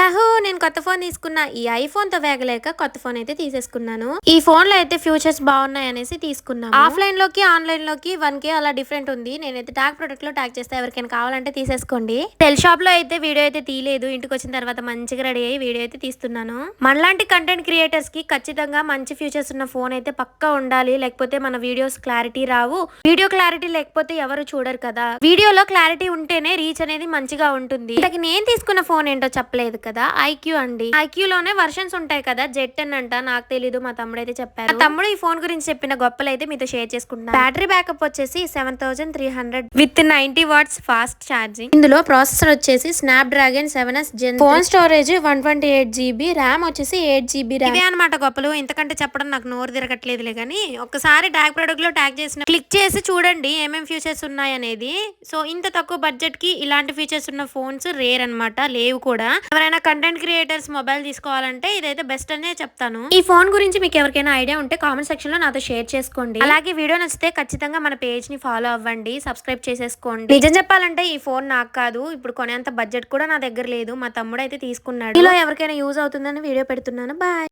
Yahoo! నేను కొత్త phone తీసుకున్నా. ఈ ఐఫోన్‌తో వేగలేక కొత్త ఫోన్ అయితే తీసేసుకున్నాను. ఈ ఫోన్‌లో అయితే ఫ్యూచర్స్ బాగున్నాయనేసి తీసుకున్నాను. ఆఫ్‌లైన్‌లోకి, ఆన్‌లైన్‌లోకి 1,000 అలా డిఫరెంట్ ఉంది. నేనైతే ట్యాగ్ ప్రొడక్ట్‌లో ట్యాగ్ చేస్తా. ఎవరికైనా కావాలంటే తీసేసుకోండి. టెల్ షాప్‌లో అయితే వీడియో అయితే తీయలేదు. ఇంటికొచ్చిన తర్వాత మంచిగా రెడీ అయ్యి వీడియో అయితే తీస్తున్నాను. మనలాంటి కంటెంట్ క్రియేటర్స్‌కి ఖచ్చితంగా మంచి ఫీచర్స్ ఉన్న ఫోన్ అయితే పక్కా ఉండాలి. లేకపోతే మన వీడియోస్ క్లారిటీ రావు. వీడియో క్లారిటీ లేకపోతే ఎవరు చూడరు కదా! వీడియోలో క్లారిటీ ఉంటేనే రీచ్ అనేది మంచిగా ఉంటుంది. ఇంతకి నేను తీసుకున్న ఫోన్ ఏంటో చెప్పలేదు కదా, ఐక్యూ అండి. ఐక్యూలోనే వర్షన్స్ ఉంటాయి కదా, Z10 అంట, నాకు తెలీదు, మా తమ్ముడు అయితే చెప్పారు. మా తమ్ముడు ఈ ఫోన్ గురించి చెప్పిన గొప్పలు అయితే మీతో షేర్ చేసుకుంటున్నాను. బ్యాటరీ బ్యాకప్ వచ్చేసి 7300 విత్ 90 వాట్స్ ఫాస్ట్ ఛార్జింగ్. ఇందులో ప్రాసెసర్ వచ్చేసి snap dragon 7s Gen. Phone storage 128 GB, RAM వచ్చేసి 8 GB ర్యామ్. ఇదే అనమాట గొప్పలు. ఇంతకంటే చెప్పడం నాకు నోరు తిరగట్లేదులే కానీ ఒక్కసారి ట్యాగ్ ప్రొడక్ట్ లో ట్యాగ్ చేసిన క్లిక్ చేసి చూడండి ఏమేం ఫీచర్స్ ఉన్నాయి అనేది. సో ఇంత తక్కువ బడ్జెట్ కి ఇలాంటి ఫీచర్స్ ఉన్న ఫోన్స్ రేర్ అనమాట, లేవు కూడా. ఎవరైనా కంటెంట్ క్రియేటర్స్ మొబైల్ తీసుకోవాలంటే ఇదైతే బెస్ట్ అనే చెప్తాను. ఈ ఫోన్ గురించి మీకు ఎవరికైనా ఐడియా ఉంటే కామెంట్ సెక్షన్ లో నాతో షేర్ చేసుకోండి. అలాగే వీడియో నచ్చితే ఖచ్చితంగా మన పేజ్ ని ఫాలో అవ్వండి, సబ్స్క్రైబ్ చేసేసుకోండి. నిజం చెప్పాలంటే ఈ ఫోన్ నాకు కాదు, ఇప్పుడు కొనేంత బడ్జెట్ కూడా నా దగ్గర లేదు. మా తమ్ముడు అయితే తీసుకున్నాడు. ఇలా ఎవరికైనా యూజ్ అవుతుందని వీడియో పెడుతున్నాను. బాయ్.